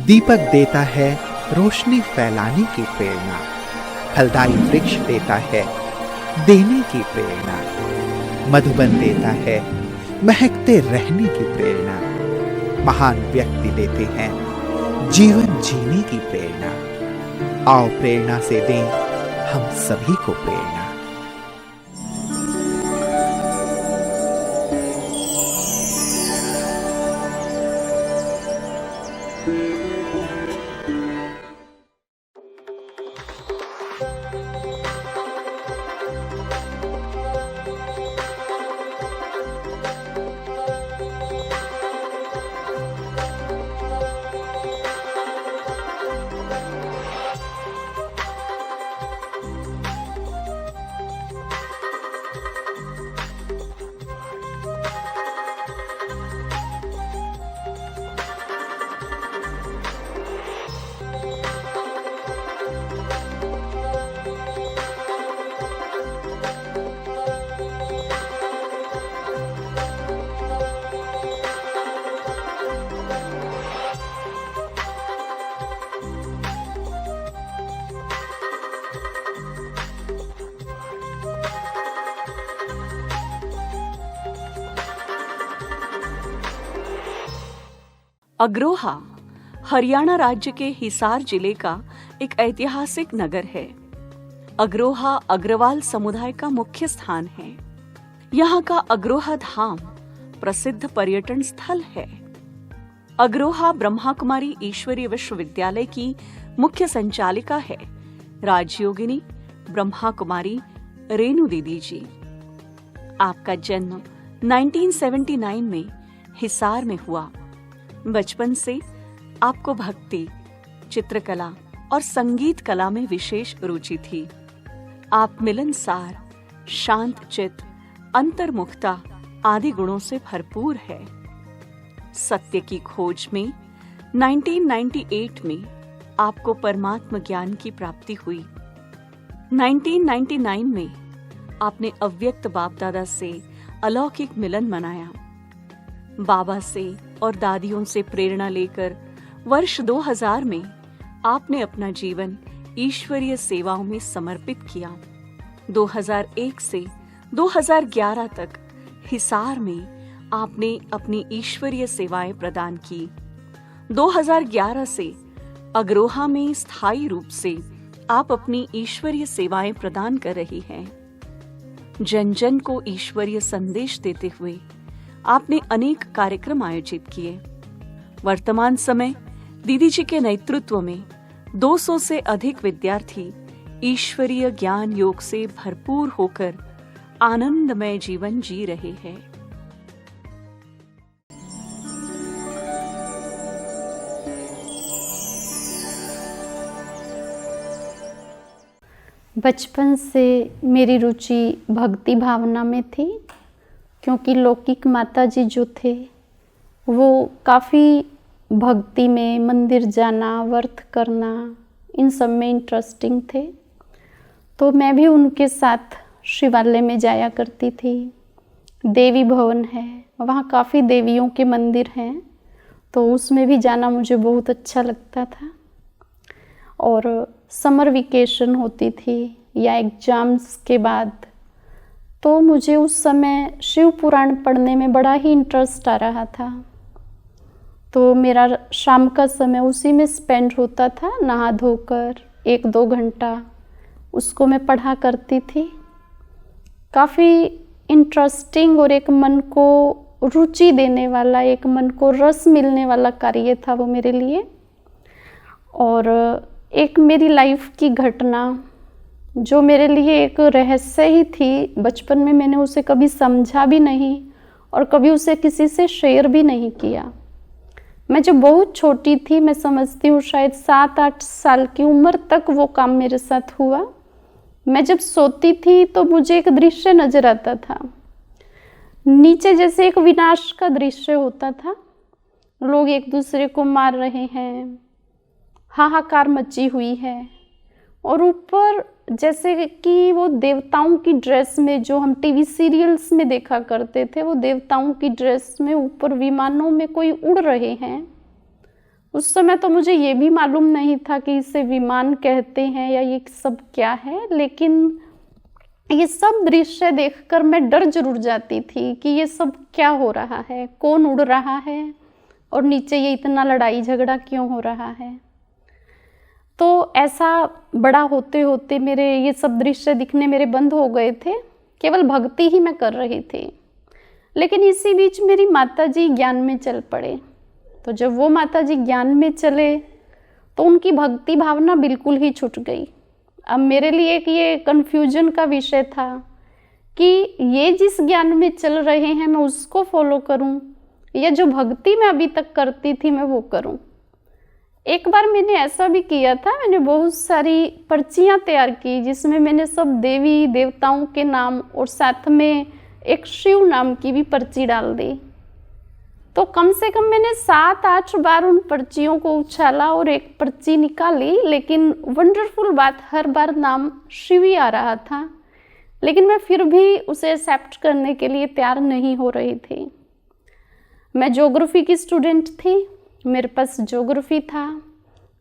दीपक देता है रोशनी फैलाने की प्रेरणा, फलदायी वृक्ष देता है देने की प्रेरणा, मधुबन देता है महकते रहने की प्रेरणा, महान व्यक्ति देते हैं जीवन जीने की प्रेरणा। आओ प्रेरणा से दें हम सभी को प्रेरणा। अग्रोहा हरियाणा राज्य के हिसार जिले का एक ऐतिहासिक नगर है। अग्रोहा अग्रवाल समुदाय का मुख्य स्थान है। यहाँ का अग्रोहा धाम प्रसिद्ध पर्यटन स्थल है। अग्रोहा ब्रह्मा कुमारी ईश्वरीय विश्वविद्यालय की मुख्य संचालिका है राजयोगिनी ब्रह्मा कुमारी रेणु दीदी जी। आपका जन्म 1979 में हिसार में हुआ। बचपन से आपको भक्ति, चित्रकला और संगीत कला में विशेष रुचि थी। आप मिलनसार, शांत चित्त, अंतर्मुखता आदि गुणों से भरपूर है। सत्य की खोज में 1998 में आपको परमात्म ज्ञान की प्राप्ति हुई। 1999 में आपने अव्यक्त बाप दादा से अलौकिक मिलन मनाया। बाबा से और दादियों से प्रेरणा लेकर वर्ष 2000 में आपने अपना जीवन ईश्वरीय सेवाओं में समर्पित किया। 2001 से 2011 तक हिसार में आपने अपनी ईश्वरीय सेवाएं प्रदान की। 2011 से अग्रोहा में स्थायी रूप से आप अपनी ईश्वरीय सेवाएं प्रदान कर रही हैं। जन जन को ईश्वरीय संदेश देते हुए आपने अनेक कार्यक्रम आयोजित किए। वर्तमान समय दीदी जी के नेतृत्व में 200 से अधिक विद्यार्थी ईश्वरीय ज्ञान योग से भरपूर होकर आनंदमय जीवन जी रहे हैं। बचपन से मेरी रुचि भक्ति भावना में थी, क्योंकि लौकिक माता जी जो थे वो काफ़ी भक्ति में, मंदिर जाना, व्रत करना, इन सब में इंटरेस्टिंग थे। तो मैं भी उनके साथ शिवालय में जाया करती थी। देवी भवन है, वहाँ काफ़ी देवियों के मंदिर हैं, तो उसमें भी जाना मुझे बहुत अच्छा लगता था। और समर वेकेशन होती थी या एग्ज़ाम्स के बाद, तो मुझे उस समय शिव पुराण पढ़ने में बड़ा ही इंटरेस्ट आ रहा था। तो मेरा शाम का समय उसी में स्पेंड होता था। नहा धोकर 1-2 घंटा उसको मैं पढ़ा करती थी। काफ़ी इंटरेस्टिंग और एक मन को रुचि देने वाला, एक मन को रस मिलने वाला कार्य था वो मेरे लिए। और एक मेरी लाइफ की घटना जो मेरे लिए एक रहस्य ही थी। बचपन में मैंने उसे कभी समझा भी नहीं और कभी उसे किसी से शेयर भी नहीं किया। मैं जब बहुत छोटी थी, मैं समझती हूँ शायद 7-8 साल की उम्र तक वो काम मेरे साथ हुआ। मैं जब सोती थी तो मुझे एक दृश्य नजर आता था। नीचे जैसे एक विनाश का दृश्य होता था, लोग एक दूसरे को मार रहे हैं, हाहाकार मची हुई है। और ऊपर जैसे कि वो देवताओं की ड्रेस में, जो हम टीवी सीरियल्स में देखा करते थे, वो देवताओं की ड्रेस में ऊपर विमानों में कोई उड़ रहे हैं। उस समय तो मुझे ये भी मालूम नहीं था कि इसे विमान कहते हैं या ये सब क्या है, लेकिन ये सब दृश्य देखकर मैं डर जरूर जाती थी कि ये सब क्या हो रहा है, कौन उड़ रहा है और नीचे ये इतना लड़ाई झगड़ा क्यों हो रहा है। तो ऐसा बड़ा होते होते मेरे ये सब दृश्य दिखने मेरे बंद हो गए थे, केवल भक्ति ही मैं कर रही थी। लेकिन इसी बीच मेरी माताजी ज्ञान में चल पड़े। तो जब वो माताजी ज्ञान में चले तो उनकी भक्ति भावना बिल्कुल ही छूट गई। अब मेरे लिए एक ये कन्फ्यूजन का विषय था कि ये जिस ज्ञान में चल रहे हैं मैं उसको फॉलो करूं या जो भक्ति मैं अभी तक करती थी मैं वो करूं। एक बार मैंने ऐसा भी किया था, मैंने बहुत सारी पर्चियां तैयार की जिसमें मैंने सब देवी देवताओं के नाम और साथ में एक शिव नाम की भी पर्ची डाल दी। तो कम से कम मैंने 7-8 बार उन पर्चियों को उछाला और एक पर्ची निकाली, लेकिन वंडरफुल बात हर बार नाम शिव ही आ रहा था। लेकिन मैं फिर भी उसे एक्सेप्ट करने के लिए तैयार नहीं हो रही थी। मैं ज्योग्राफी की स्टूडेंट थी, मेरे पास ज्योग्राफी था,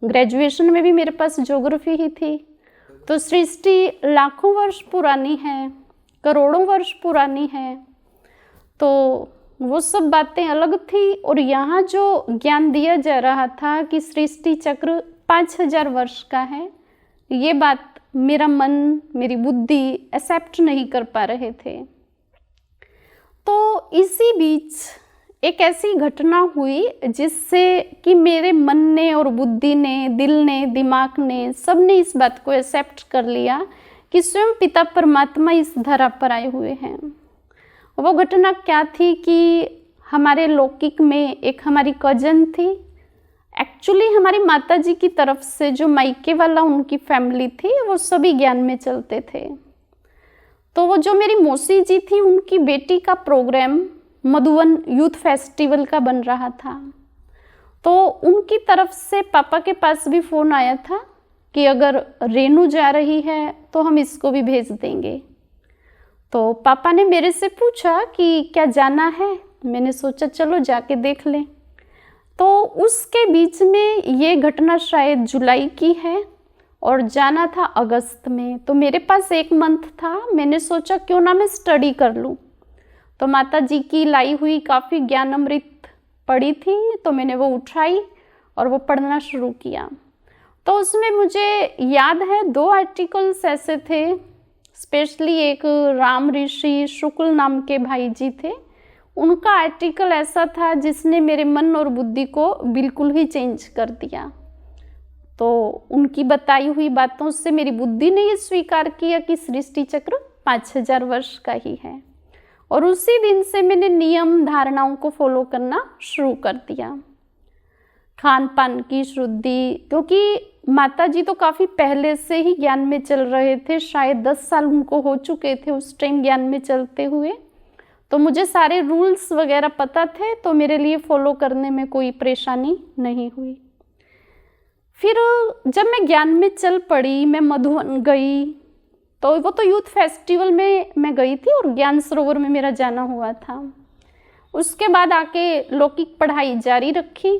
ग्रेजुएशन में भी मेरे पास ज्योग्राफी ही थी। तो सृष्टि लाखों वर्ष पुरानी है, करोड़ों वर्ष पुरानी है, तो वो सब बातें अलग थी। और यहाँ जो ज्ञान दिया जा रहा था कि सृष्टि चक्र 5000 वर्ष का है, ये बात मेरा मन, मेरी बुद्धि एक्सेप्ट नहीं कर पा रहे थे। तो इसी बीच एक ऐसी घटना हुई जिससे कि मेरे मन ने और बुद्धि ने, दिल ने, दिमाग ने, सब ने इस बात को एक्सेप्ट कर लिया कि स्वयं पिता परमात्मा इस धरा पर आए हुए हैं। वो घटना क्या थी कि हमारे लौकिक में एक हमारी कजन थी। एक्चुअली हमारी माताजी की तरफ से जो मायके वाला उनकी फैमिली थी वो सभी ज्ञान में चलते थे। तो वो जो मेरी मौसी जी थी उनकी बेटी का प्रोग्राम मधुवन यूथ फेस्टिवल का बन रहा था। तो उनकी तरफ से पापा के पास भी फ़ोन आया था कि अगर रेनू जा रही है तो हम इसको भी भेज देंगे। तो पापा ने मेरे से पूछा कि क्या जाना है। मैंने सोचा चलो जाके देख लें। तो उसके बीच में ये घटना शायद जुलाई की है और जाना था अगस्त में। तो मेरे पास 1 मंथ था, मैंने सोचा क्यों ना मैं स्टडी कर लूँ। तो माता जी की लाई हुई काफ़ी ज्ञान अमृत पड़ी थी, तो मैंने वो उठाई और वो पढ़ना शुरू किया। तो उसमें मुझे याद है 2 आर्टिकल्स ऐसे थे, स्पेशली एक राम ऋषि शुक्ल नाम के भाई जी थे, उनका आर्टिकल ऐसा था जिसने मेरे मन और बुद्धि को बिल्कुल ही चेंज कर दिया। तो उनकी बताई हुई बातों से मेरी बुद्धि ने ये स्वीकार किया कि सृष्टि चक्र 5000 वर्ष का ही है। और उसी दिन से मैंने नियम धारणाओं को फॉलो करना शुरू कर दिया। खान पान की शुद्धि, क्योंकि माता जी तो काफ़ी पहले से ही ज्ञान में चल रहे थे, शायद 10 साल उनको हो चुके थे उस टाइम ज्ञान में चलते हुए। तो मुझे सारे रूल्स वगैरह पता थे, तो मेरे लिए फॉलो करने में कोई परेशानी नहीं हुई। फिर जब मैं ज्ञान में चल पड़ी, मैं मधुवन गई, तो वो तो यूथ फेस्टिवल में मैं गई थी और ज्ञान सरोवर में मेरा जाना हुआ था। उसके बाद आके लौकिक पढ़ाई जारी रखी।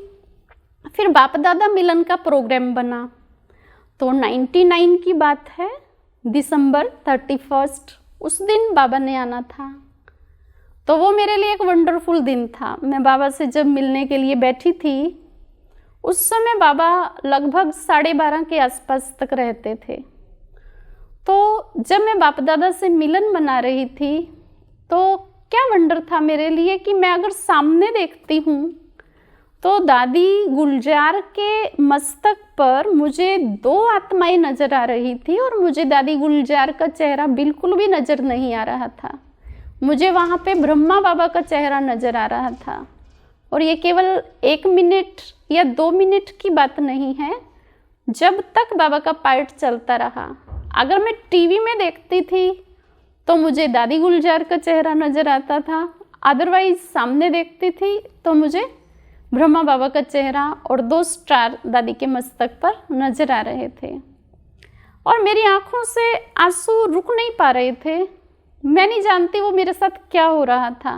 फिर बाप दादा मिलन का प्रोग्राम बना। तो 99 की बात है, दिसंबर 31 उस दिन बाबा ने आना था। तो वो मेरे लिए एक वंडरफुल दिन था। मैं बाबा से जब मिलने के लिए बैठी थी, उस समय बाबा लगभग 12:30 के आसपास तक रहते थे। तो जब मैं बाप दादा से मिलन मना रही थी, तो क्या वंडर था मेरे लिए कि मैं अगर सामने देखती हूँ तो दादी गुलजार के मस्तक पर मुझे 2 आत्माएं नजर आ रही थी और मुझे दादी गुलजार का चेहरा बिल्कुल भी नजर नहीं आ रहा था। मुझे वहाँ पे ब्रह्मा बाबा का चेहरा नजर आ रहा था। और ये केवल 1 मिनट या 2 मिनट की बात नहीं है, जब तक बाबा का पार्ट चलता रहा। अगर मैं टीवी में देखती थी तो मुझे दादी गुलजार का चेहरा नजर आता था, अदरवाइज सामने देखती थी तो मुझे ब्रह्मा बाबा का चेहरा और 2 स्टार दादी के मस्तक पर नजर आ रहे थे। और मेरी आंखों से आंसू रुक नहीं पा रहे थे। मैं नहीं जानती वो मेरे साथ क्या हो रहा था।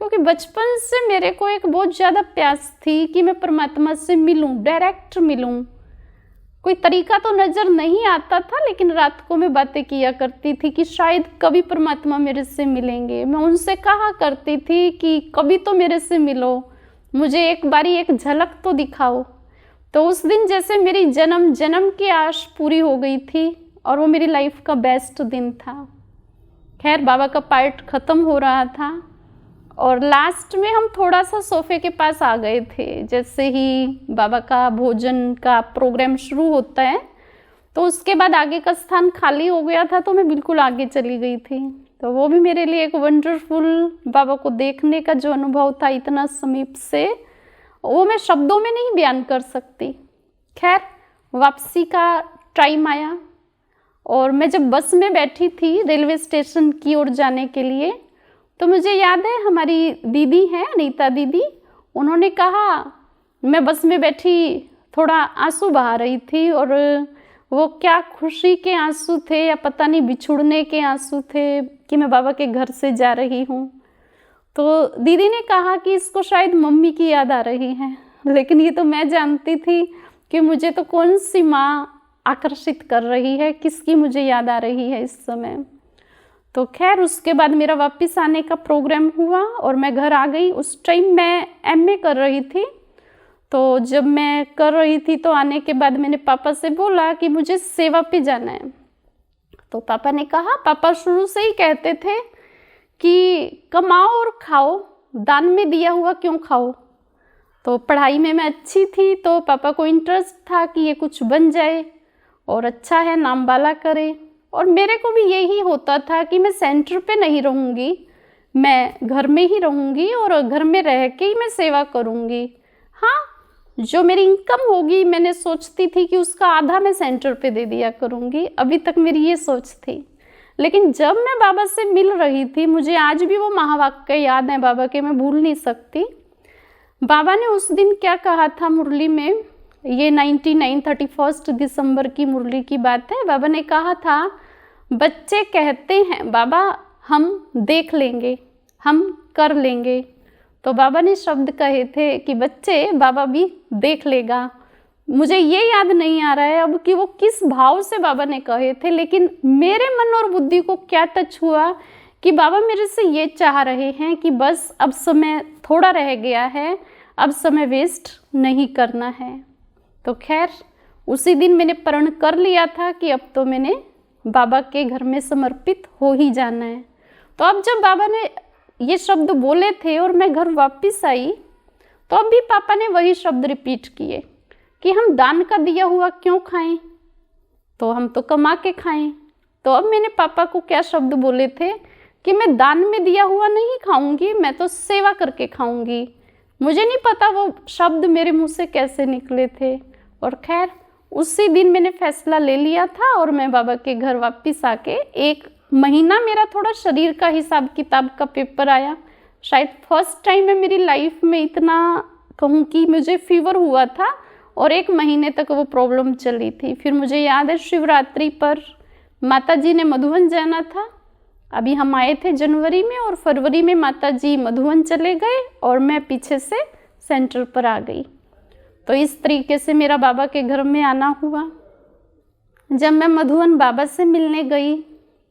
क्योंकि बचपन से मेरे को एक बहुत ज़्यादा प्यास थी कि मैं परमात्मा से मिलूं, डायरेक्ट मिलूं। कोई तरीका तो नज़र नहीं आता था, लेकिन रात को मैं बातें किया करती थी कि शायद कभी परमात्मा मेरे से मिलेंगे। मैं उनसे कहा करती थी कि कभी तो मेरे से मिलो, मुझे एक बारी एक झलक तो दिखाओ। तो उस दिन जैसे मेरी जन्म जन्म की आश पूरी हो गई थी और वो मेरी लाइफ का बेस्ट दिन था। खैर, बाबा का पार्ट ख़त्म हो रहा था और लास्ट में हम थोड़ा सा सोफे के पास आ गए थे। जैसे ही बाबा का भोजन का प्रोग्राम शुरू होता है तो उसके बाद आगे का स्थान खाली हो गया था, तो मैं बिल्कुल आगे चली गई थी। तो वो भी मेरे लिए एक वंडरफुल बाबा को देखने का जो अनुभव था इतना समीप से, वो मैं शब्दों में नहीं बयान कर सकती। खैर, वापसी का टाइम आया और मैं जब बस में बैठी थी रेलवे स्टेशन की ओर जाने के लिए, तो मुझे याद है हमारी दीदी हैं, अनीता दीदी, उन्होंने कहा, मैं बस में बैठी थोड़ा आंसू बहा रही थी और वो क्या खुशी के आंसू थे या पता नहीं बिछुड़ने के आंसू थे कि मैं बाबा के घर से जा रही हूँ। तो दीदी ने कहा कि इसको शायद मम्मी की याद आ रही है, लेकिन ये तो मैं जानती थी कि मुझे तो कौन सी माँ आकर्षित कर रही है, किसकी मुझे याद आ रही है इस समय। तो खैर, उसके बाद मेरा वापस आने का प्रोग्राम हुआ और मैं घर आ गई। उस टाइम मैं एमए कर रही थी। तो जब मैं कर रही थी तो आने के बाद मैंने पापा से बोला कि मुझे सेवा पे जाना है। तो पापा ने कहा, पापा शुरू से ही कहते थे कि कमाओ और खाओ, दान में दिया हुआ क्यों खाओ। तो पढ़ाई में मैं अच्छी थी तो पापा को इंटरेस्ट था कि ये कुछ बन जाए और अच्छा है, नाम वाला करे। और मेरे को भी यही होता था कि मैं सेंटर पे नहीं रहूँगी, मैं घर में ही रहूँगी और घर में रह के ही मैं सेवा करूँगी। हाँ, जो मेरी इनकम होगी मैंने सोचती थी कि उसका आधा मैं सेंटर पे दे दिया करूँगी। अभी तक मेरी ये सोच थी। लेकिन जब मैं बाबा से मिल रही थी, मुझे आज भी वो महावाक्य याद है बाबा के, मैं भूल नहीं सकती। बाबा ने उस दिन क्या कहा था मुरली में, ये 31 दिसंबर की मुरली की बात है। बाबा ने कहा था, बच्चे कहते हैं बाबा हम देख लेंगे, हम कर लेंगे। तो बाबा ने शब्द कहे थे कि बच्चे, बाबा भी देख लेगा। मुझे ये याद नहीं आ रहा है अब कि वो किस भाव से बाबा ने कहे थे, लेकिन मेरे मन और बुद्धि को क्या टच हुआ कि बाबा मेरे से ये चाह रहे हैं कि बस अब समय थोड़ा रह गया है, अब समय वेस्ट नहीं करना है। तो खैर, उसी दिन मैंने प्रण कर लिया था कि अब तो मैंने बाबा के घर में समर्पित हो ही जाना है। तो अब जब बाबा ने ये शब्द बोले थे और मैं घर वापस आई, तो अब भी पापा ने वही शब्द रिपीट किए कि हम दान का दिया हुआ क्यों खाएं, तो हम तो कमा के खाएं। तो अब मैंने पापा को क्या शब्द बोले थे कि मैं दान में दिया हुआ नहीं खाऊंगी, मैं तो सेवा करके खाऊंगी। मुझे नहीं पता वो शब्द मेरे मुंह से कैसे निकले थे। और खैर, उसी दिन मैंने फैसला ले लिया था और मैं बाबा के घर वापस आके 1 महीना मेरा थोड़ा शरीर का हिसाब किताब का पेपर आया। शायद फर्स्ट टाइम है मेरी लाइफ में, इतना कहूँ कि मुझे फीवर हुआ था और 1 महीने तक वो प्रॉब्लम चली थी। फिर मुझे याद है शिवरात्रि पर माता जी ने मधुबन जाना था। अभी हम आए थे जनवरी में और फरवरी में माता जी मधुबन चले गए और मैं पीछे से सेंटर पर आ गई। तो इस तरीके से मेरा बाबा के घर में आना हुआ। जब मैं मधुबन बाबा से मिलने गई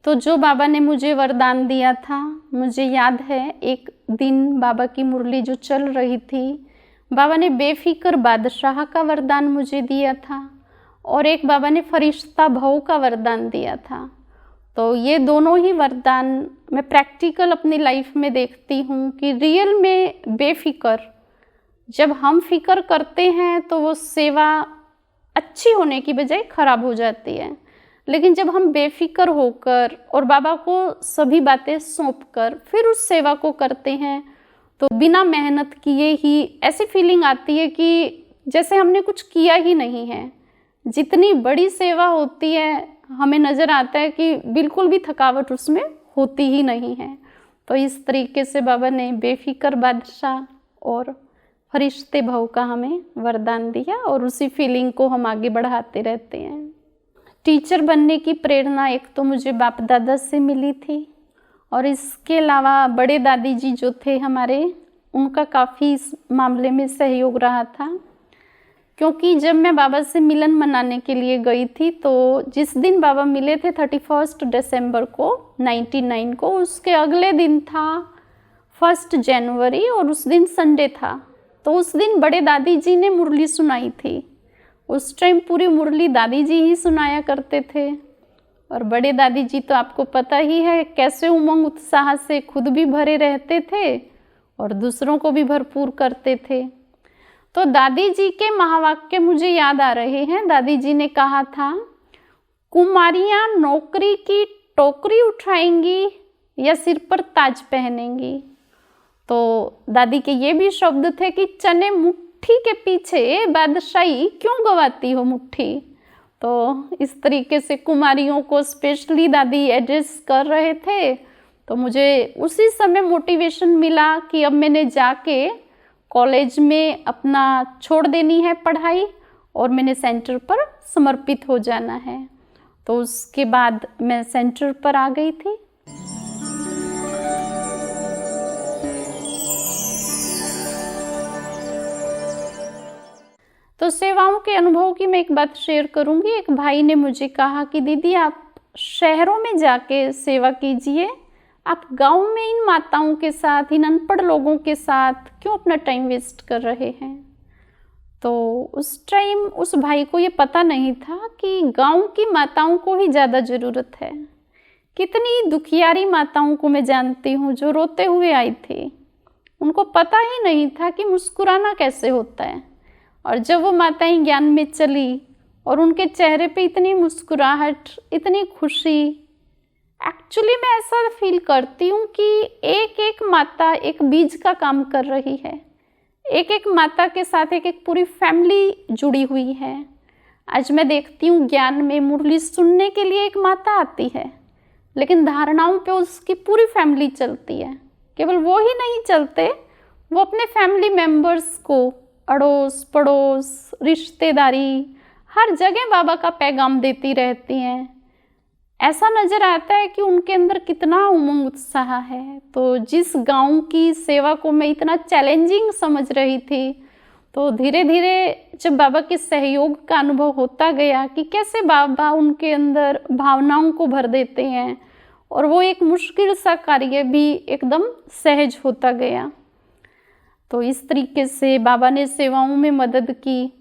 तो जो बाबा ने मुझे वरदान दिया था, मुझे याद है एक दिन बाबा की मुरली जो चल रही थी, बाबा ने बेफिक्र बादशाह का वरदान मुझे दिया था और एक बाबा ने फरिश्ता भव का वरदान दिया था। तो ये दोनों ही वरदान मैं प्रैक्टिकल अपनी लाइफ में देखती हूँ कि रियल में बेफिक्र, जब हम फिक्र करते हैं तो वो सेवा अच्छी होने की बजाय खराब हो जाती है। लेकिन जब हम बेफिक्र होकर और बाबा को सभी बातें सौंप कर फिर उस सेवा को करते हैं तो बिना मेहनत किए ही ऐसी फीलिंग आती है कि जैसे हमने कुछ किया ही नहीं है। जितनी बड़ी सेवा होती है हमें नज़र आता है कि बिल्कुल भी थकावट उसमें होती ही नहीं है। तो इस तरीके से बाबा ने बेफिक्र बादशाह और फरिश्ते भव का हमें वरदान दिया और उसी फीलिंग को हम आगे बढ़ाते रहते हैं। टीचर बनने की प्रेरणा एक तो मुझे बाप दादा से मिली थी और इसके अलावा बड़े दादी जी जो थे हमारे, उनका काफ़ी इस मामले में सहयोग रहा था। क्योंकि जब मैं बाबा से मिलन मनाने के लिए गई थी, तो जिस दिन बाबा मिले थे 31 दिसंबर को 99 को, उसके अगले दिन था 1 जनवरी और उस दिन संडे था। तो उस दिन बड़े दादी जी ने मुरली सुनाई थी। उस टाइम पूरी मुरली दादी जी ही सुनाया करते थे। और बड़े दादी जी तो आपको पता ही है कैसे उमंग उत्साह से खुद भी भरे रहते थे और दूसरों को भी भरपूर करते थे। तो दादी जी के महावाक्य मुझे याद आ रहे हैं। दादी जी ने कहा था, कुमारियाँ नौकरी की टोकरी उठाएंगी या सिर पर ताज पहनेंगी। तो दादी के ये भी शब्द थे कि चने मुट्ठी के पीछे बादशाही क्यों गवाती हो मुट्ठी। तो इस तरीके से कुमारियों को स्पेशली दादी एड्रेस कर रहे थे। तो मुझे उसी समय मोटिवेशन मिला कि अब मैंने जाके कॉलेज में अपना छोड़ देनी है पढ़ाई और मैंने सेंटर पर समर्पित हो जाना है। तो उसके बाद मैं सेंटर पर आ गई थी। तो सेवाओं के अनुभव की मैं एक बात शेयर करूंगी। एक भाई ने मुझे कहा कि दीदी आप शहरों में जाके सेवा कीजिए, आप गांव में इन माताओं के साथ, इन अनपढ़ लोगों के साथ क्यों अपना टाइम वेस्ट कर रहे हैं। तो उस टाइम उस भाई को ये पता नहीं था कि गांव की माताओं को ही ज़्यादा ज़रूरत है। कितनी दुखियारी माताओं को मैं जानती हूँ जो रोते हुए आई थी, उनको पता ही नहीं था कि मुस्कुराना कैसे होता है। और जब वो माताएं ज्ञान में चली और उनके चेहरे पे इतनी मुस्कुराहट, इतनी खुशी, एक्चुअली मैं ऐसा फील करती हूँ कि एक एक माता एक बीज का काम कर रही है। एक एक माता के साथ एक एक पूरी फैमिली जुड़ी हुई है। आज मैं देखती हूँ ज्ञान में मुरली सुनने के लिए एक माता आती है, लेकिन धारणाओं पे उसकी पूरी फैमिली चलती है। केवल वो ही नहीं चलते, वो अपने फैमिली मेंबर्स को अड़ोस पड़ोस रिश्तेदारी हर जगह बाबा का पैगाम देती रहती हैं। ऐसा नज़र आता है कि उनके अंदर कितना उमंग उत्साह है। तो जिस गांव की सेवा को मैं इतना चैलेंजिंग समझ रही थी, तो धीरे धीरे जब बाबा के सहयोग का अनुभव होता गया कि कैसे बाबा उनके अंदर भावनाओं को भर देते हैं और वो एक मुश्किल सा कार्य भी एकदम सहज होता गया। तो इस तरीके से बाबा ने सेवाओं में मदद की।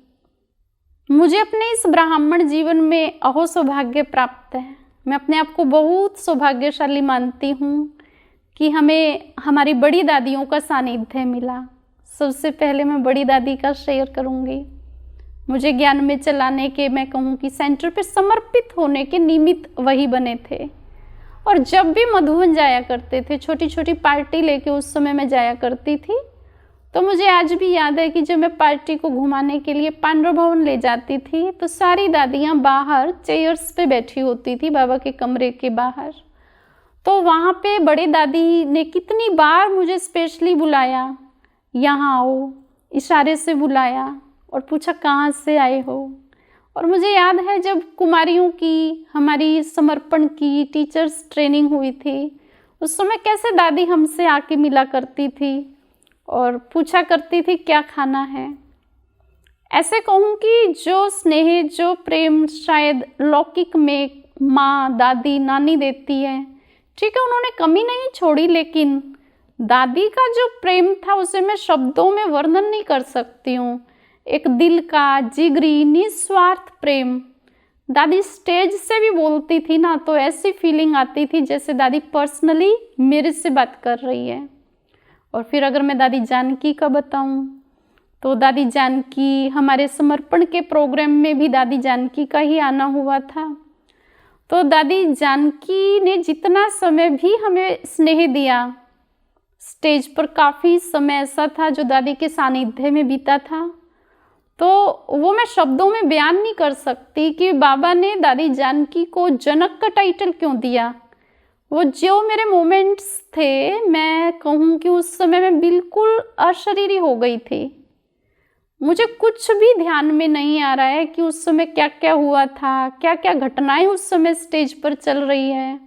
मुझे अपने इस ब्राह्मण जीवन में अहो सौभाग्य प्राप्त है। मैं अपने आप को बहुत सौभाग्यशाली मानती हूँ कि हमें हमारी बड़ी दादियों का सानिध्य मिला। सबसे पहले मैं बड़ी दादी का शेयर करूँगी। मुझे ज्ञान में चलाने के, मैं कहूँ कि सेंटर पर समर्पित होने के निमित्त वही बने थे। और जब भी मधुबन जाया करते थे, छोटी छोटी पार्टी लेके उस समय मैं जाया करती थी, तो मुझे आज भी याद है कि जब मैं पार्टी को घुमाने के लिए पांडव भवन ले जाती थी, तो सारी दादियाँ बाहर चेयर्स पे बैठी होती थी बाबा के कमरे के बाहर। तो वहाँ पे बड़े दादी ने कितनी बार मुझे स्पेशली बुलाया, यहाँ आओ, इशारे से बुलाया और पूछा कहाँ से आए हो। और मुझे याद है जब कुमारियों की हमारी समर्पण की टीचर्स ट्रेनिंग हुई थी, उस समय कैसे दादी हमसे आके मिला करती थी और पूछा करती थी क्या खाना है। ऐसे कहूँ कि जो स्नेह, जो प्रेम शायद लौकिक में माँ, दादी, नानी देती है, ठीक है उन्होंने कमी नहीं छोड़ी, लेकिन दादी का जो प्रेम था उसे मैं शब्दों में वर्णन नहीं कर सकती हूँ। एक दिल का जिगरी निस्वार्थ प्रेम। दादी स्टेज से भी बोलती थी ना, तो ऐसी फीलिंग आती थी जैसे दादी पर्सनली मेरे से बात कर रही है। और फिर अगर मैं दादी जानकी का बताऊं, तो दादी जानकी हमारे समर्पण के प्रोग्राम में भी दादी जानकी का ही आना हुआ था। तो दादी जानकी ने जितना समय भी हमें स्नेह दिया, स्टेज पर काफ़ी समय ऐसा था जो दादी के सानिध्य में बीता था, तो वो मैं शब्दों में बयान नहीं कर सकती कि बाबा ने दादी जानकी को जनक का टाइटल क्यों दिया। वो जो मेरे मोमेंट्स थे, मैं कहूँ कि उस समय मैं बिल्कुल अशरीरी हो गई थी। मुझे कुछ भी ध्यान में नहीं आ रहा है कि उस समय क्या क्या हुआ था, क्या क्या घटनाएं उस समय स्टेज पर चल रही है।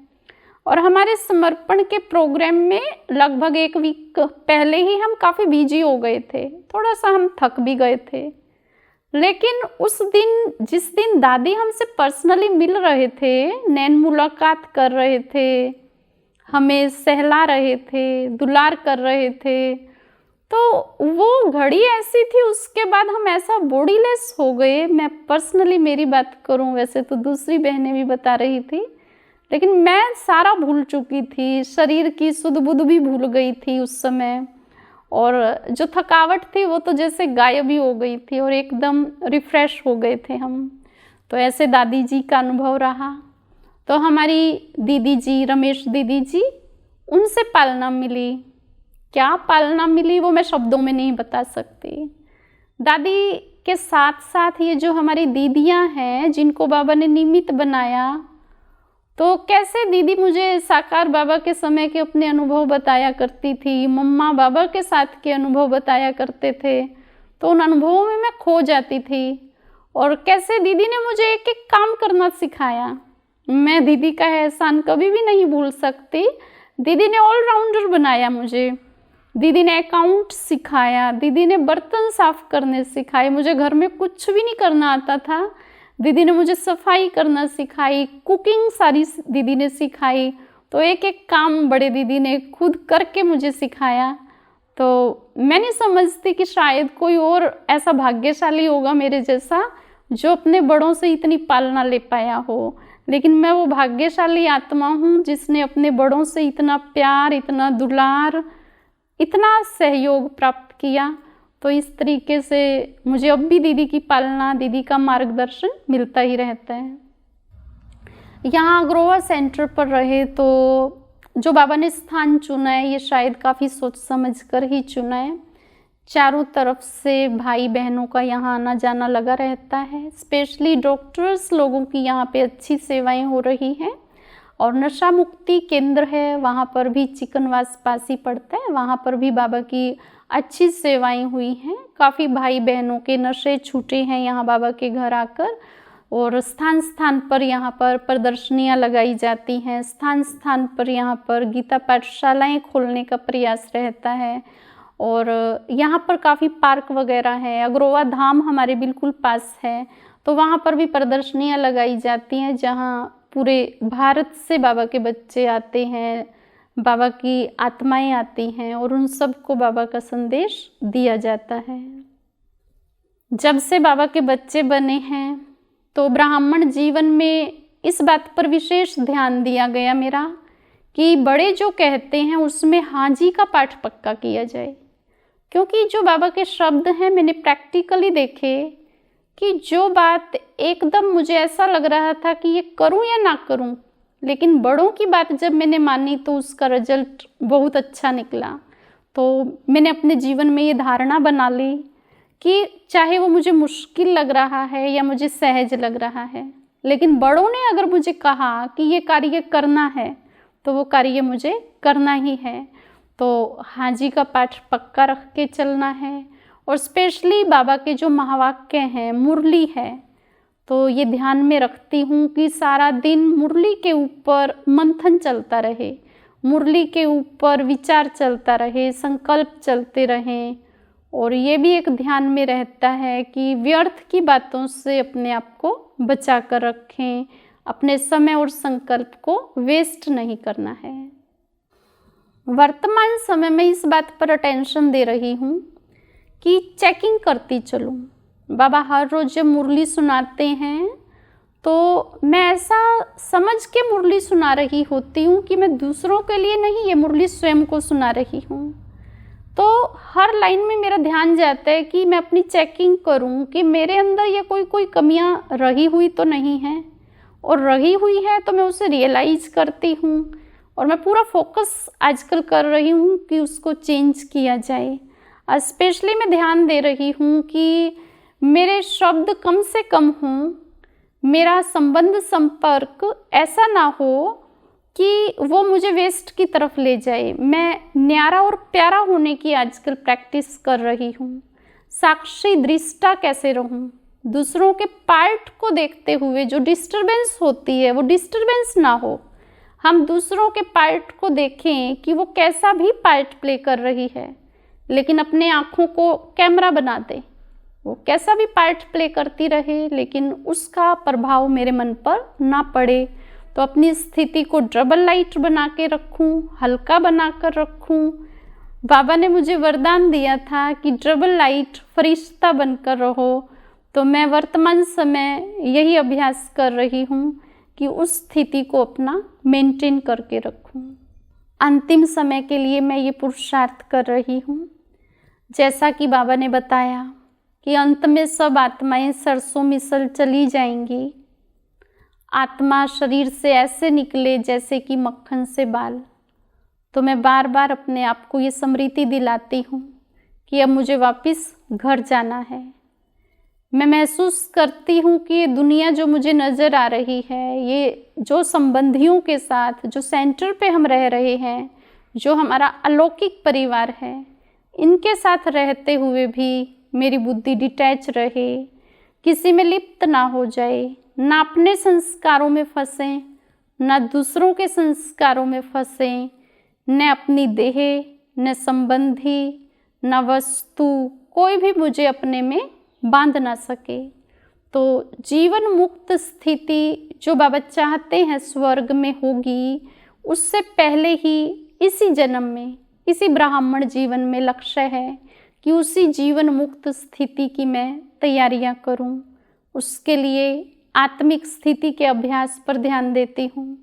और हमारे समर्पण के प्रोग्राम में लगभग 1 वीक पहले ही हम काफ़ी बिजी हो गए थे, थोड़ा सा हम थक भी गए थे। लेकिन उस दिन, जिस दिन दादी हमसे पर्सनली मिल रहे थे, नैन मुलाकात कर रहे थे, हमें सहला रहे थे, दुलार कर रहे थे, तो वो घड़ी ऐसी थी, उसके बाद हम ऐसा बॉडीलेस हो गए। मैं पर्सनली मेरी बात करूं, वैसे तो दूसरी बहनें भी बता रही थी, लेकिन मैं सारा भूल चुकी थी, शरीर की सुध बुध भी भूल गई थी उस समय, और जो थकावट थी वो तो जैसे गायब ही हो गई थी और एकदम रिफ्रेश हो गए थे हम। तो ऐसे दादी जी का अनुभव रहा। तो हमारी दीदी जी, रमेश दीदी जी, उनसे पालना मिली। क्या पालना मिली वो मैं शब्दों में नहीं बता सकती। दादी के साथ साथ ये जो हमारी दीदियां हैं जिनको बाबा ने निमित्त बनाया, तो कैसे दीदी मुझे साकार बाबा के समय के अपने अनुभव बताया करती थी, मम्मा बाबा के साथ के अनुभव बताया करते थे, तो उन अनुभवों में मैं खो जाती थी। और कैसे दीदी ने मुझे एक एक काम करना सिखाया। मैं दीदी का एहसान कभी भी नहीं भूल सकती। दीदी ने ऑलराउंडर बनाया मुझे। दीदी ने अकाउंट सिखाया, दीदी ने बर्तन साफ करने सिखाए। मुझे घर में कुछ भी नहीं करना आता था, दीदी ने मुझे सफाई करना सिखाई, कुकिंग सारी दीदी ने सिखाई। तो एक एक काम बड़े दीदी ने खुद करके मुझे सिखाया। तो मैं नहीं समझती कि शायद कोई और ऐसा भाग्यशाली होगा मेरे जैसा जो अपने बड़ों से इतनी पालना ले पाया हो, लेकिन मैं वो भाग्यशाली आत्मा हूँ जिसने अपने बड़ों से इतना प्यार, इतना दुलार, इतना सहयोग प्राप्त किया। तो इस तरीके से मुझे अब भी दीदी की पालना, दीदी का मार्गदर्शन मिलता ही रहता है। यहाँ अग्रोहा सेंटर पर रहे तो जो बाबा ने स्थान चुना है ये शायद काफ़ी सोच समझ कर ही चुना है। चारों तरफ से भाई बहनों का यहाँ आना जाना लगा रहता है। स्पेशली डॉक्टर्स लोगों की यहाँ पे अच्छी सेवाएं हो रही हैं। और नशा मुक्ति केंद्र है, वहाँ पर भी चिकनवास पास ही पड़ता है, वहाँ पर भी बाबा की अच्छी सेवाएं हुई हैं। काफ़ी भाई बहनों के नशे छूटे हैं यहाँ बाबा के घर आकर। और स्थान स्थान पर यहाँ पर प्रदर्शनियाँ लगाई जाती हैं, स्थान स्थान पर यहाँ पर गीता पाठशालाएँ खोलने का प्रयास रहता है। और यहाँ पर काफ़ी पार्क वगैरह है। अग्रोहा धाम हमारे बिल्कुल पास है, तो वहाँ पर भी प्रदर्शनियाँ लगाई जाती हैं जहाँ पूरे भारत से बाबा के बच्चे आते हैं, बाबा की आत्माएं आती हैं और उन सबको बाबा का संदेश दिया जाता है। जब से बाबा के बच्चे बने हैं तो ब्राह्मण जीवन में इस बात पर विशेष ध्यान दिया गया मेरा कि बड़े जो कहते हैं उसमें हाँ जी का पाठ पक्का किया जाए। क्योंकि जो बाबा के शब्द हैं मैंने प्रैक्टिकली देखे कि जो बात एकदम मुझे ऐसा लग रहा था कि ये करूं या ना करूं, लेकिन बड़ों की बात जब मैंने मानी तो उसका रिजल्ट बहुत अच्छा निकला। तो मैंने अपने जीवन में ये धारणा बना ली कि चाहे वो मुझे मुश्किल लग रहा है या मुझे सहज लग रहा है, लेकिन बड़ों ने अगर मुझे कहा कि ये कार्य करना है तो वो कार्य मुझे करना ही है। तो हाँ जी का पाठ पक्का रख के चलना है। और स्पेशली बाबा के जो महावाक्य हैं, मुरली है, तो ये ध्यान में रखती हूँ कि सारा दिन मुरली के ऊपर मंथन चलता रहे, मुरली के ऊपर विचार चलता रहे, संकल्प चलते रहें। और ये भी एक ध्यान में रहता है कि व्यर्थ की बातों से अपने आप को बचा कर रखें, अपने समय और संकल्प को वेस्ट नहीं करना है। वर्तमान समय में इस बात पर अटेंशन दे रही हूँ कि चेकिंग करती चलूँ। बाबा हर रोज़ जब मुरली सुनाते हैं तो मैं ऐसा समझ के मुरली सुना रही होती हूँ कि मैं दूसरों के लिए नहीं, ये मुरली स्वयं को सुना रही हूँ। तो हर लाइन में मेरा ध्यान जाता है कि मैं अपनी चेकिंग करूँ कि मेरे अंदर ये कोई कमियाँ रही हुई तो नहीं है, और रही हुई है तो मैं उसे रियलाइज करती हूँ और मैं पूरा फोकस आजकल कर रही हूँ कि उसको चेंज किया जाए। स्पेशली मैं ध्यान दे रही हूँ कि मेरे शब्द कम से कम हों, मेरा संबंध संपर्क ऐसा ना हो कि वो मुझे वेस्ट की तरफ ले जाए। मैं न्यारा और प्यारा होने की आजकल प्रैक्टिस कर रही हूँ। साक्षी दृष्टा कैसे रहूँ, दूसरों के पार्ट को देखते हुए जो डिस्टरबेंस होती है वो डिस्टरबेंस ना हो। हम दूसरों के पार्ट को देखें कि वो कैसा भी पार्ट प्ले कर रही है, लेकिन अपने आँखों को कैमरा बना दे, वो कैसा भी पार्ट प्ले करती रहे लेकिन उसका प्रभाव मेरे मन पर ना पड़े। तो अपनी स्थिति को डबल लाइट बना के रखूं, हल्का बना कर रखूं। बाबा ने मुझे वरदान दिया था कि डबल लाइट फरिश्ता बनकर रहो, तो मैं वर्तमान समय यही अभ्यास कर रही हूँ कि उस स्थिति को अपना मेंटेन करके रखूं। अंतिम समय के लिए मैं ये पुरुषार्थ कर रही हूँ। जैसा कि बाबा ने बताया कि अंत में सब आत्माएं सरसों मिसल चली जाएंगी। आत्मा शरीर से ऐसे निकले जैसे कि मक्खन से बाल। तो मैं बार बार अपने आप को ये स्मृति दिलाती हूँ कि अब मुझे वापस घर जाना है। मैं महसूस करती हूँ कि ये दुनिया जो मुझे नज़र आ रही है, ये जो संबंधियों के साथ जो सेंटर पे हम रह रहे हैं, जो हमारा अलौकिक परिवार है, इनके साथ रहते हुए भी मेरी बुद्धि डिटैच रहे, किसी में लिप्त ना हो जाए, ना अपने संस्कारों में फंसें, ना दूसरों के संस्कारों में फंसें, न अपनी देह, न संबंधी, न वस्तु, कोई भी मुझे अपने में बांध ना सके। तो जीवन मुक्त स्थिति जो बाबा चाहते हैं स्वर्ग में होगी, उससे पहले ही इसी जन्म में, इसी ब्राह्मण जीवन में लक्ष्य है कि उसी जीवन मुक्त स्थिति की मैं तैयारियां करूं। उसके लिए आत्मिक स्थिति के अभ्यास पर ध्यान देती हूँ।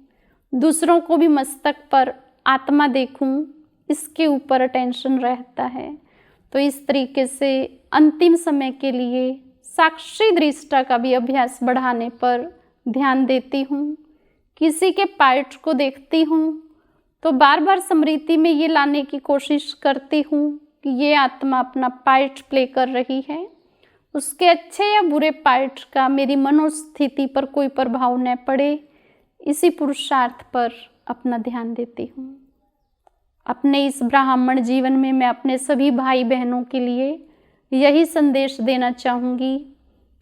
दूसरों को भी मस्तक पर आत्मा देखूं, इसके ऊपर अटेंशन रहता है। तो इस तरीके से अंतिम समय के लिए साक्षी दृष्टा का भी अभ्यास बढ़ाने पर ध्यान देती हूँ। किसी के पार्ट को देखती हूँ तो बार बार स्मृति में ये लाने की कोशिश करती हूँ कि ये आत्मा अपना पार्ट प्ले कर रही है, उसके अच्छे या बुरे पार्ट का मेरी मनोस्थिति पर कोई प्रभाव न पड़े। इसी पुरुषार्थ पर अपना ध्यान देती हूँ। अपने इस ब्राह्मण जीवन में मैं अपने सभी भाई बहनों के लिए यही संदेश देना चाहूँगी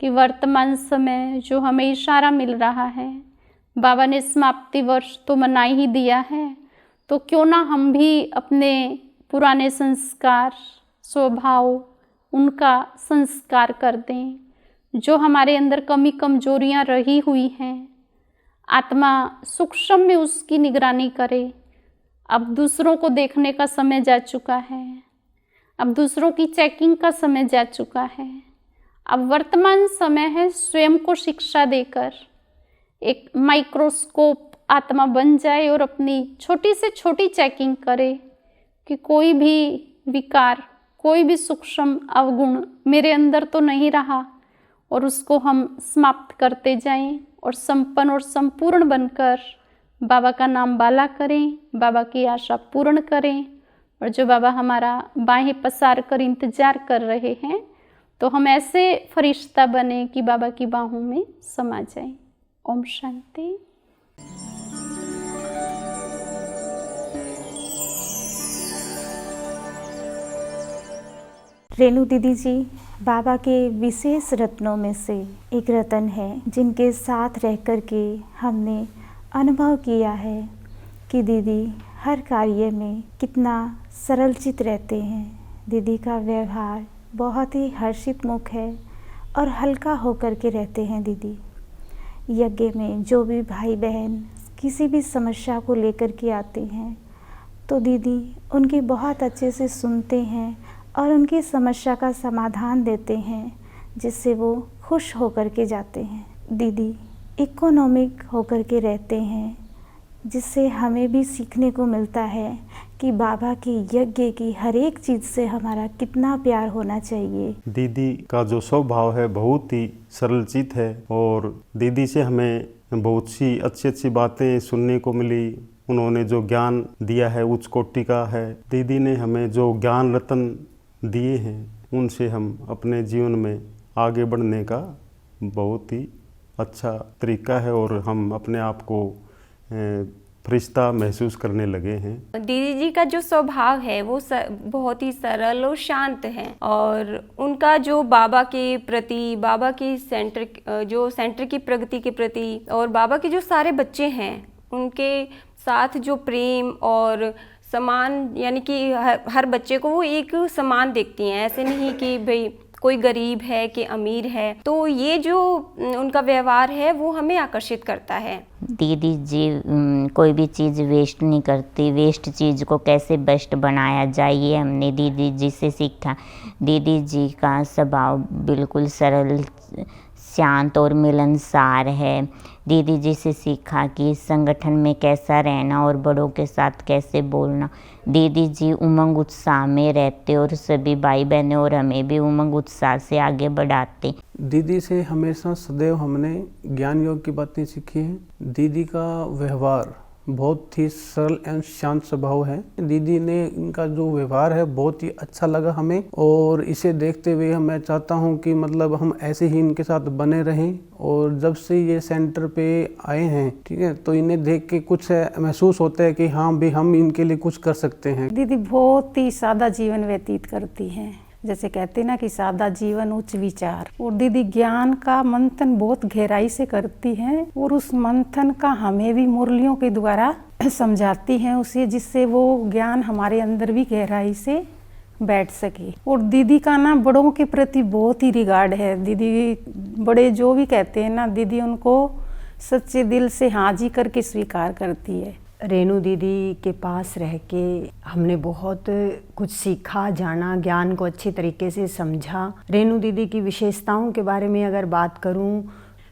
कि वर्तमान समय जो हमें इशारा मिल रहा है, बाबा ने समाप्ति वर्ष तो मना ही दिया है, तो क्यों ना हम भी अपने पुराने संस्कार, स्वभाव, उनका संस्कार कर दें। जो हमारे अंदर कमी कमजोरियां रही हुई हैं, आत्मा सूक्ष्म में उसकी निगरानी करे। अब दूसरों को देखने का समय जा चुका है, अब दूसरों की चेकिंग का समय जा चुका है। अब वर्तमान समय है स्वयं को शिक्षा देकर एक माइक्रोस्कोप आत्मा बन जाए और अपनी छोटी से छोटी चेकिंग करे कि कोई भी विकार, कोई भी सूक्ष्म अवगुण मेरे अंदर तो नहीं रहा, और उसको हम समाप्त करते जाएं और संपन्न और संपूर्ण बनकर बाबा का नाम बाला करें, बाबा की आशा पूर्ण करें। और जो बाबा हमारा बाहें पसार कर इंतजार कर रहे हैं, तो हम ऐसे फरिश्ता बने कि बाबा की बाहों में समा जाएं। ओम शांति। रेणु दीदी जी बाबा के विशेष रत्नों में से एक रत्न है, जिनके साथ रह कर के हमने अनुभव किया है कि दीदी हर कार्य में कितना सरल चित रहते हैं। दीदी का व्यवहार बहुत ही हर्षित मुख है और हल्का होकर के रहते हैं। दीदी यज्ञ में जो भी भाई बहन किसी भी समस्या को लेकर के आते हैं, तो दीदी उनकी बहुत अच्छे से सुनते हैं और उनकी समस्या का समाधान देते हैं, जिससे वो खुश होकर के जाते हैं। दीदी इकोनॉमिक होकर के रहते हैं, जिससे हमें भी सीखने को मिलता है कि बाबा के यज्ञ की हर एक चीज़ से हमारा कितना प्यार होना चाहिए। दीदी का जो स्वभाव है बहुत ही सरलचित है, और दीदी से हमें बहुत सी अच्छी बातें सुनने को मिली। उन्होंने जो ज्ञान दिया है उच्च कोटि का है। दीदी ने हमें जो ज्ञान रत्न दिए हैं, उनसे हम अपने जीवन में आगे बढ़ने का बहुत ही अच्छा तरीका है, और हम अपने आप को फरिश्ता महसूस करने लगे हैं। दीदी जी का जो स्वभाव है वो बहुत ही सरल और शांत है, और उनका जो बाबा के प्रति, बाबा की सेंटर की प्रगति के प्रति, और बाबा के जो सारे बच्चे हैं उनके साथ जो प्रेम और समान, यानी कि हर बच्चे को वो एक समान देखती हैं। ऐसे नहीं कि भाई कोई गरीब है कि अमीर है। तो ये जो उनका व्यवहार है वो हमें आकर्षित करता है। दीदी जी कोई भी चीज़ वेस्ट नहीं करती, वेस्ट चीज़ को कैसे बेस्ट बनाया जाए ये हमने दीदी जी से सीखा। दीदी जी का स्वभाव बिल्कुल सरल, शांत और मिलनसार है। दीदी जी से सीखा कि संगठन में कैसा रहना और बड़ों के साथ कैसे बोलना। दीदी जी उमंग उत्साह में रहते और सभी भाई बहनें और हमें भी उमंग उत्साह से आगे बढ़ाते। दीदी से हमेशा सदैव हमने ज्ञान योग की बातें सीखी हैं। दीदी का व्यवहार बहुत ही सरल एवं शांत स्वभाव है। दीदी ने इनका जो व्यवहार है बहुत ही अच्छा लगा हमें, और इसे देखते हुए मैं चाहता हूं कि मतलब हम ऐसे ही इनके साथ बने रहें। और जब से ये सेंटर पे आए हैं, ठीक है, तो इन्हें देख के कुछ महसूस होता है कि हाँ भी हम इनके लिए कुछ कर सकते हैं। दीदी बहुत ही सादा जीवन व्यतीत करती हैं, जैसे कहते हैं ना कि सादा जीवन उच्च विचार। और दीदी ज्ञान का मंथन बहुत गहराई से करती हैं, और उस मंथन का हमें भी मुरलियों के द्वारा समझाती हैं उसे, जिससे वो ज्ञान हमारे अंदर भी गहराई से बैठ सके। और दीदी का ना बड़ों के प्रति बहुत ही रिगार्ड है। दीदी बड़े जो भी कहते हैं ना, दीदी उनको सच्चे दिल से हाँ जी करके स्वीकार करती है। रेणु दीदी के पास रह के हमने बहुत कुछ सीखा, जाना, ज्ञान को अच्छी तरीके से समझा। रेणु दीदी की विशेषताओं के बारे में अगर बात करूं,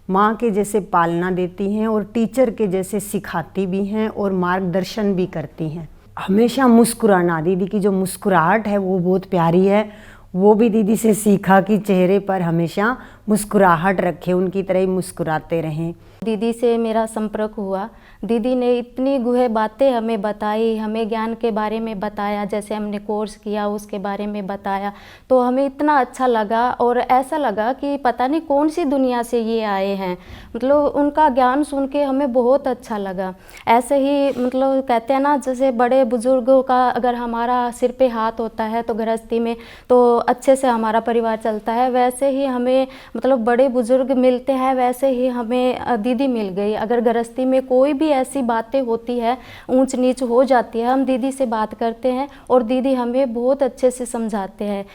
माँ के जैसे पालना देती हैं और टीचर के जैसे सिखाती भी हैं और मार्गदर्शन भी करती हैं। हमेशा मुस्कुराना, दीदी की जो मुस्कुराहट है वो बहुत प्यारी है। वो भी दीदी से सीखा कि चेहरे पर हमेशा मुस्कुराहट रखें, उनकी तरह ही मुस्कुराते रहें। दीदी से मेरा संपर्क हुआ। दीदी ने इतनी गूढ़ बातें हमें बताई, हमें ज्ञान के बारे में बताया, जैसे हमने कोर्स किया उसके बारे में बताया, तो हमें इतना अच्छा लगा। और ऐसा लगा कि पता नहीं कौन सी दुनिया से ये आए हैं। मतलब उनका ज्ञान सुन के हमें बहुत अच्छा लगा। ऐसे ही मतलब कहते हैं ना, जैसे बड़े बुजुर्गों का अगर हमारा सिर पे हाथ होता है तो गृहस्थी में तो अच्छे से हमारा परिवार चलता है, वैसे ही हमें मतलब बड़े बुजुर्ग मिलते हैं, वैसे ही हमें दीदी मिल गई। अगर गृहस्थी में कोई भी ऐसी बातें होती है, ऊंच नीच हो जाती है, हम दीदी से बात करते हैं और दीदी हमें बहुत अच्छे से समझाते हैं।